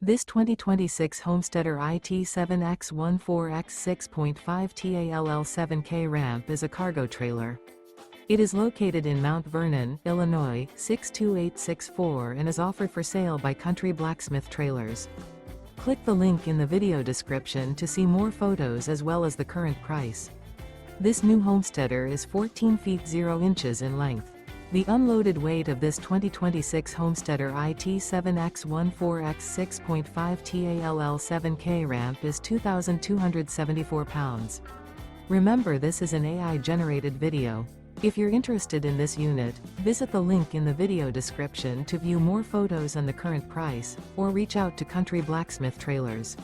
This 2026 Homesteader IT7X14X6.5 TALL7K ramp is a cargo trailer. It is located in Mount Vernon, Illinois, 62864 and is offered for sale by Country Blacksmith Trailers. Click the link in the video description to see more photos as well as the current price. This new Homesteader is 14 feet 0 inches in length. The unloaded weight of this 2026 Homesteader IT7X14X6.5 TALL7K ramp is 2,274 pounds. Remember, this is an AI-generated video. If you're interested in this unit, visit the link in the video description to view more photos and the current price, or reach out to Country Blacksmith Trailers.